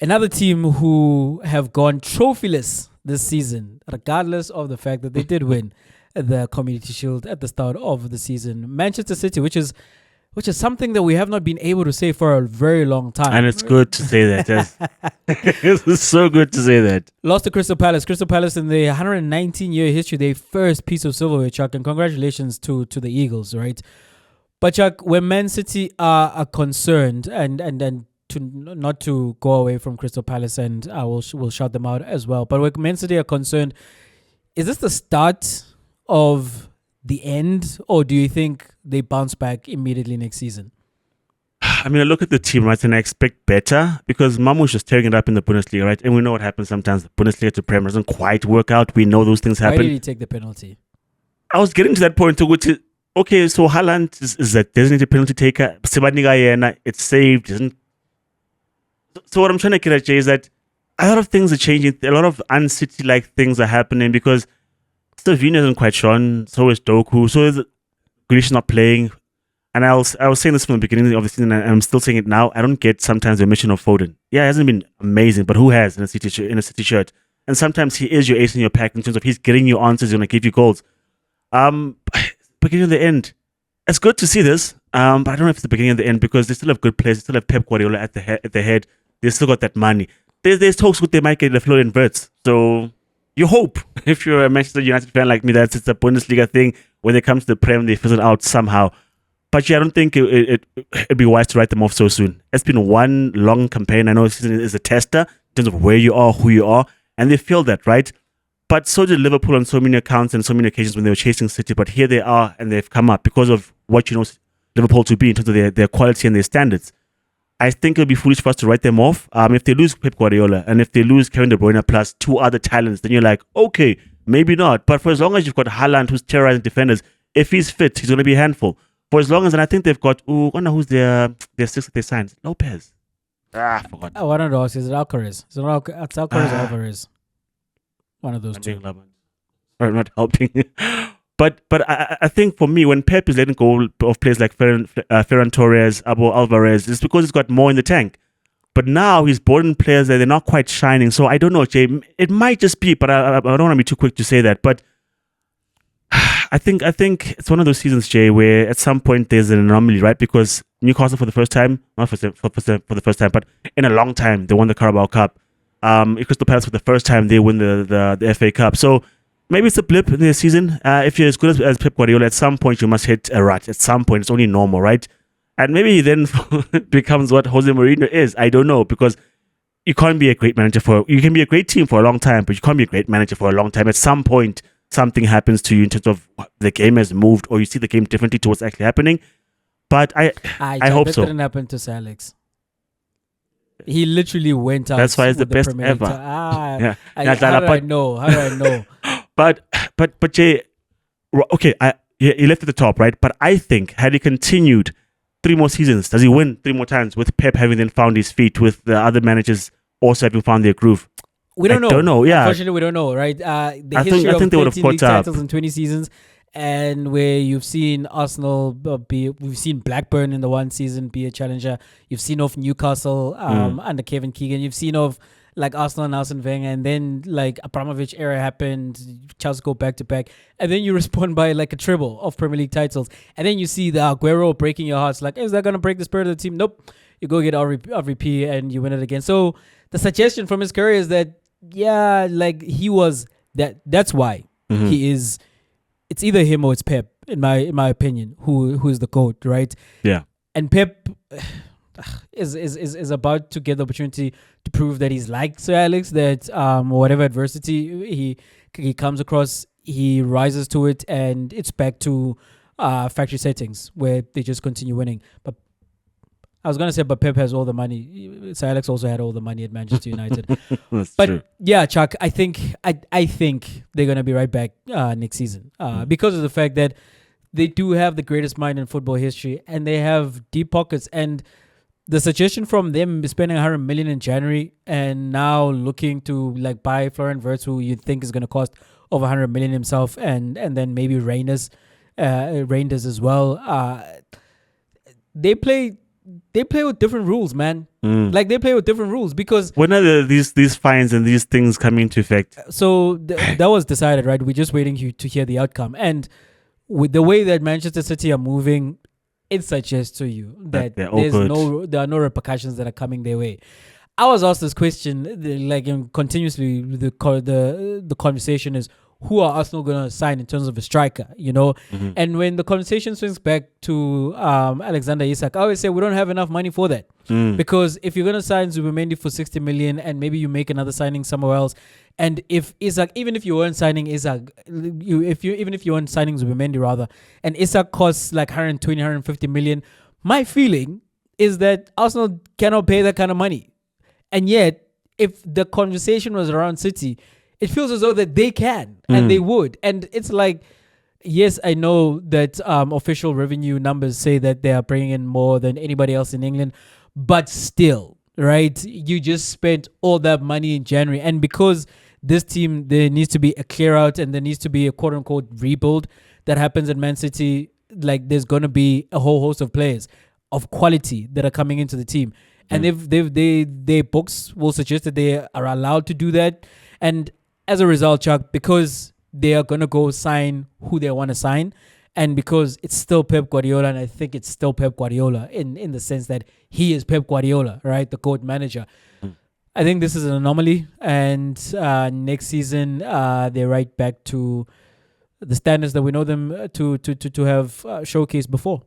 Another team who have gone trophyless this season, regardless of the fact that they did win the Community Shield at the start of the season. Manchester City, which is something that we have not been able to say for a very long time. And it's good to say that. It's so good to say that. Lost to Crystal Palace. Crystal Palace in the 119-year history, their first piece of silverware, Chuck, and congratulations to the Eagles, right? But Chuck, when Man City are concerned, and to not to go away from Crystal Palace, and I will shout them out as well. But when Man City are concerned, is this the start of the end, or do you think they bounce back immediately next season? I mean, I look at the team, right, and I expect better because Mamu's just tearing it up in the Bundesliga, right? And we know what happens sometimes. The Bundesliga to Premier doesn't quite work out. We know those things happen. Why did he take the penalty? I was getting to that point to go to, okay, so Haaland is a designated penalty taker. It's saved, isn't. So what I'm trying to get at, Jay, is that a lot of things are changing. A lot of un-City-like things are happening because Slovenia isn't quite shown. So is Doku. So is Grealish not playing. And I was saying this from the beginning of the season, and I'm still saying it now. I don't get sometimes the omission of Foden. Yeah, it hasn't been amazing, but who has in a City shirt? And sometimes he is your ace in your pack in terms of he's getting you answers, he's going to give you goals. Beginning of the end, it's good to see this, but I don't know if it's the beginning of the end because they still have good players. They still have Pep Guardiola at the head. They still got that money. There's talks that they might get the Florian Wirtz. So you hope, if you're a Manchester United fan like me, that it's a Bundesliga thing. When they come to the Prem, they fizzle out somehow. But yeah, I don't think it'd be wise to write them off so soon. It's been one long campaign. I know this season is a tester in terms of where you are, who you are, and they feel that, right? But so did Liverpool on so many accounts and so many occasions when they were chasing City. But here they are, and they've come up because of what you know Liverpool to be in terms of their quality and their standards. I think it would be foolish for us to write them off. If they lose Pep Guardiola and if they lose Kevin De Bruyne plus two other talents, then you're like, okay, maybe not. But for as long as you've got Haaland who's terrorizing defenders, if he's fit, he's going to be a handful. For as long as, and I think they've got, I wonder who's their sixth that they signed. Lopez. I forgot. I wanted to ask, is it Alcaraz? It's Alcaraz or Alvarez. One of those two. Or not helping. But I think for me, when Pep is letting go of players like Ferran Torres, Abo Alvarez, it's because he's got more in the tank. But now he's brought in players that they're not quite shining. So I don't know, Jay. It might just be, but I don't want to be too quick to say that. But I think it's one of those seasons, Jay, where at some point there's an anomaly, right? Because Newcastle for the first time, not for the first time, but in a long time, they won the Carabao Cup. Crystal Palace for the first time, they win the FA Cup. So maybe it's a blip in the season. If you're as good as Pep Guardiola, at some point you must hit a rut. At some point, it's only normal, right? And maybe he then becomes what Jose Mourinho is. I don't know, because you can't be a great manager you can be a great team for a long time, but you can't be a great manager for a long time. At some point, something happens to you in terms of the game has moved, or you see the game differently to what's actually happening. But I hope so. That didn't happen to Sir Alex. He literally went out. That's why it's the best ever. How do I know? But Jay, okay, he left at the top, right? But I think had he continued 3 more seasons, does he win 3 more times with Pep having then found his feet, with the other managers also having found their groove? We don't know. Don't know. Yeah, unfortunately, we don't know, right? I think they would have caught up. Titles in 20 seasons, and where you've seen Arsenal we've seen Blackburn in the one season be a challenger. You've seen of Newcastle under Kevin Keegan. You've seen of like Arsenal and Arsene Wenger, and then like Abramovich era happened. Chelsea go back to back, and then you respond by like a treble of Premier League titles, and then you see the Aguero breaking your hearts. Like, is that gonna break the spirit of the team? Nope. You go get RVP and you win it again. So the suggestion from his career is that, yeah, like he was that. That's why he is. It's either him or it's Pep, in my opinion, who is the GOAT, right? Yeah. And Pep is about to get the opportunity to prove that he's like Sir Alex, that whatever adversity he comes across, he rises to it, and it's back to factory settings where they just continue winning. But I was going to say, but Pep has all the money. Sir Alex also had all the money at Manchester United. That's but true. yeah, Chuck, I think they're going to be right back next season because of the fact that they do have the greatest mind in football history, and they have deep pockets. And the suggestion from them spending 100 million in January and now looking to like buy Florian Wirtz, who you think is going to cost over 100 million himself, and then maybe Reinders as well. They play they play with different rules, man. Like they play with different rules because when are these fines and these things coming into effect? so that was decided, right? We're just waiting to hear the outcome. And with the way that Manchester City are moving, it suggests to you that they're all good. there are no repercussions that are coming their way. I was asked this question, continuously. The conversation is, who are Arsenal going to sign in terms of a striker, you know? And when the conversation swings back to Alexander Isak, I always say we don't have enough money for that. Because if you're going to sign Zubimendi for 60 million and maybe you make another signing somewhere else, and if Isak, even if you weren't signing Isak, even if you weren't signing Zubimendi rather, and Isak costs like 120, 150 million, my feeling is that Arsenal cannot pay that kind of money. And yet, if the conversation was around City, it feels as though that they can and they would. And it's like, yes, I know that official revenue numbers say that they are bringing in more than anybody else in England, but still, right? You just spent all that money in January. And because this team, there needs to be a clear out and there needs to be a quote unquote rebuild that happens at Man City, like there's going to be a whole host of players of quality that are coming into the team. And their books will suggest that they are allowed to do that. And as a result, Chuck, because they are going to go sign who they want to sign, and because it's still Pep Guardiola, and I think it's still Pep Guardiola in the sense that he is Pep Guardiola, right? The GOAT manager. I think this is an anomaly. And next season, they're right back to the standards that we know them to have showcased before.